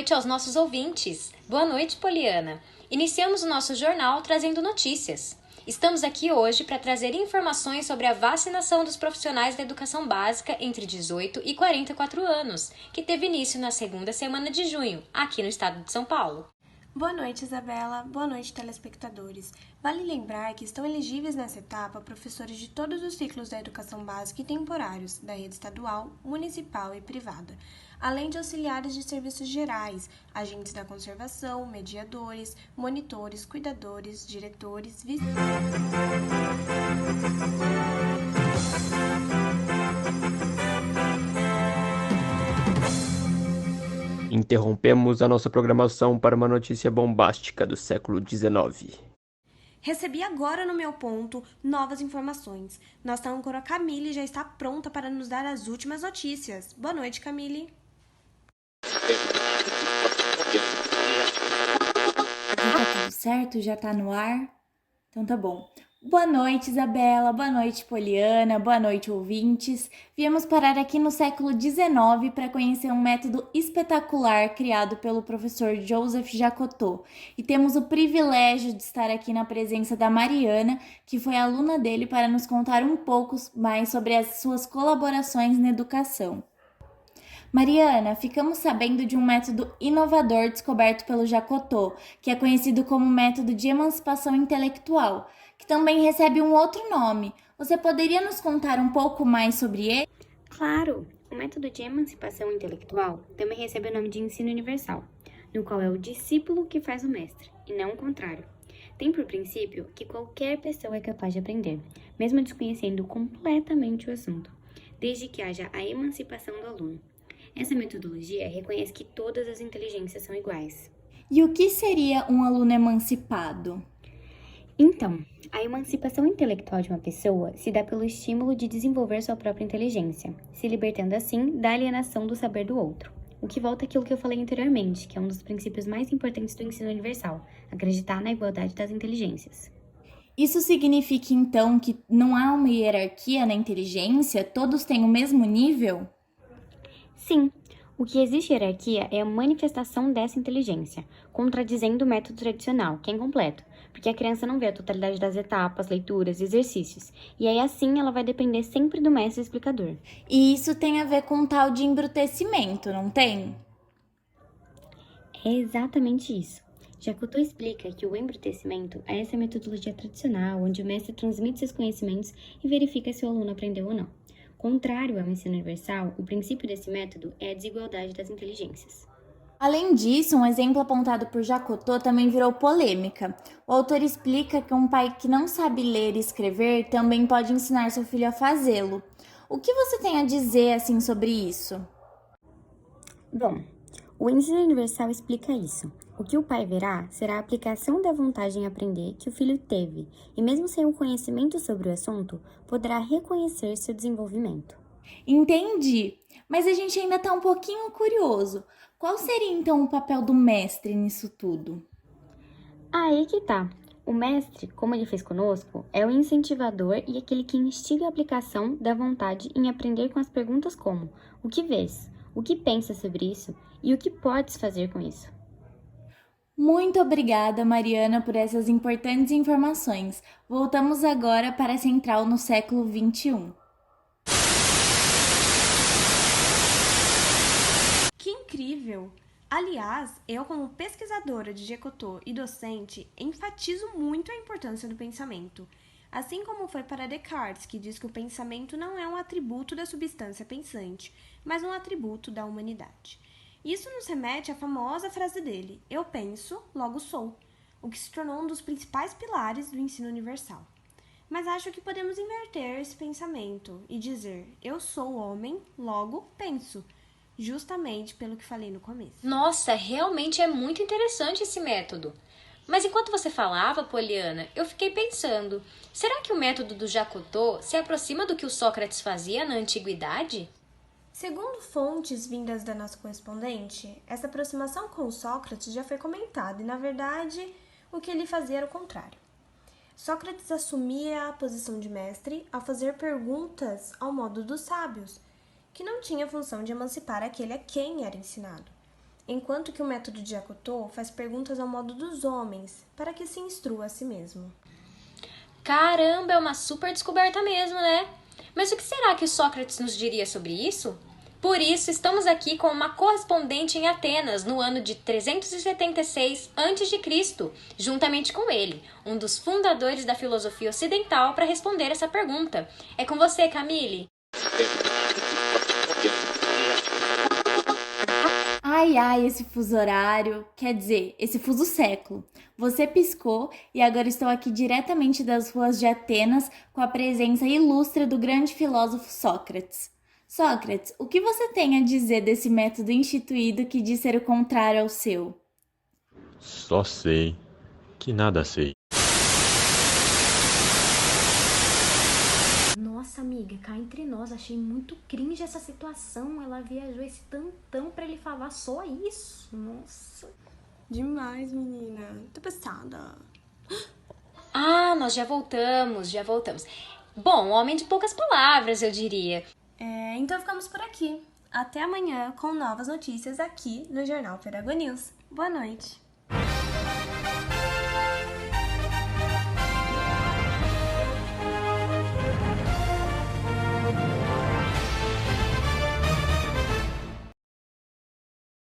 noite aos nossos ouvintes. Boa noite, Poliana. Iniciamos o nosso jornal trazendo notícias. Estamos aqui hoje para trazer informações sobre a vacinação dos profissionais da educação básica entre 18 e 44 anos, que teve início na segunda semana de junho, aqui no estado de São Paulo. Boa noite, Isabela. Boa noite, telespectadores. Vale lembrar que estão elegíveis nessa etapa professores de todos os ciclos da educação básica e temporários, da rede estadual, municipal e privada, além de auxiliares de serviços gerais, agentes da conservação, mediadores, monitores, cuidadores, diretores, Interrompemos a nossa programação para uma notícia bombástica do século XIX. Recebi agora no meu ponto novas informações. Nossa âncora Camille já está pronta para nos dar as últimas notícias. Boa noite, Camille. Já tá tudo certo? Já tá no ar? Então tá bom. Boa noite, Isabela. Boa noite, Poliana. Boa noite, ouvintes. Viemos parar aqui no século XIX para conhecer um método espetacular criado pelo professor Joseph Jacotot. E temos o privilégio de estar aqui na presença da Mariana, que foi aluna dele, para nos contar um pouco mais sobre as suas colaborações na educação. Mariana, ficamos sabendo de um método inovador descoberto pelo Jacotot, que é conhecido como método de emancipação intelectual, que também recebe um outro nome. Você poderia nos contar um pouco mais sobre ele? Claro! O método de emancipação intelectual também recebe o nome de ensino universal, no qual é o discípulo que faz o mestre, e não o contrário. Tem por princípio que qualquer pessoa é capaz de aprender, mesmo desconhecendo completamente o assunto, desde que haja a emancipação do aluno. Essa metodologia reconhece que todas as inteligências são iguais. E o que seria um aluno emancipado? Então, a emancipação intelectual de uma pessoa se dá pelo estímulo de desenvolver sua própria inteligência, se libertando assim da alienação do saber do outro. O que volta àquilo que eu falei anteriormente, que é um dos princípios mais importantes do ensino universal, acreditar na igualdade das inteligências. Isso significa então que não há uma hierarquia na inteligência? Todos têm o mesmo nível? Sim, o que existe hierarquia é a manifestação dessa inteligência, contradizendo o método tradicional, que é incompleto, porque a criança não vê a totalidade das etapas, leituras e exercícios, e aí assim ela vai depender sempre do mestre explicador. E isso tem a ver com tal de embrutecimento, não tem? É exatamente isso. Jacotot explica que o embrutecimento é essa metodologia tradicional, onde o mestre transmite seus conhecimentos e verifica se o aluno aprendeu ou não. Contrário ao ensino universal, o princípio desse método é a desigualdade das inteligências. Além disso, um exemplo apontado por Jacotot também virou polêmica. O autor explica que um pai que não sabe ler e escrever também pode ensinar seu filho a fazê-lo. O que você tem a dizer assim sobre isso? Bom, o ensino universal explica isso. O que o pai verá será a aplicação da vontade em aprender que o filho teve, e mesmo sem o conhecimento sobre o assunto, poderá reconhecer seu desenvolvimento. Entendi, mas a gente ainda está um pouquinho curioso. Qual seria então o papel do mestre nisso tudo? Aí que tá. O mestre, como ele fez conosco, é o incentivador e aquele que instiga a aplicação da vontade em aprender com as perguntas como: o que vês? O que pensas sobre isso? E o que podes fazer com isso? Muito obrigada, Mariana, por essas importantes informações. Voltamos agora para a Central no século XXI. Que incrível! Aliás, eu como pesquisadora de Jacotot e docente, enfatizo muito a importância do pensamento. Assim como foi para Descartes, que diz que o pensamento não é um atributo da substância pensante, mas um atributo da humanidade. Isso nos remete à famosa frase dele: eu penso, logo sou, o que se tornou um dos principais pilares do ensino universal. Mas acho que podemos inverter esse pensamento e dizer: eu sou homem, logo penso, justamente pelo que falei no começo. Nossa, realmente é muito interessante esse método. Mas enquanto você falava, Poliana, eu fiquei pensando, será que o método do Jacotot se aproxima do que o Sócrates fazia na antiguidade? Segundo fontes vindas da nossa correspondente, essa aproximação com o Sócrates já foi comentada e, na verdade, o que ele fazia era o contrário. Sócrates assumia a posição de mestre ao fazer perguntas ao modo dos sábios, que não tinha a função de emancipar aquele a quem era ensinado. enquanto que o método de Jacotot faz perguntas ao modo dos homens, para que se instrua a si mesmo. Caramba, é uma super descoberta mesmo, né? Mas o que será que o Sócrates nos diria sobre isso? Por isso, estamos aqui com uma correspondente em Atenas, no ano de 376 a.C., juntamente com ele, um dos fundadores da filosofia ocidental, para responder essa pergunta. É com você, Camille. Ai, esse fuso horário, quer dizer, esse fuso século. Você piscou e agora estou aqui diretamente das ruas de Atenas com a presença ilustre do grande filósofo Sócrates. Sócrates, o que você tem a dizer desse método instituído que diz ser o contrário ao seu? Só sei que nada sei. Nossa, amiga, cá entre nós, achei muito cringe essa situação. Ela viajou esse tantão pra ele falar só isso. Nossa. Demais, menina. Tô passada. Ah, nós já voltamos. Bom, homem de poucas palavras, eu diria. Então ficamos por aqui. Até amanhã com novas notícias aqui no Jornal Perago News. Boa noite.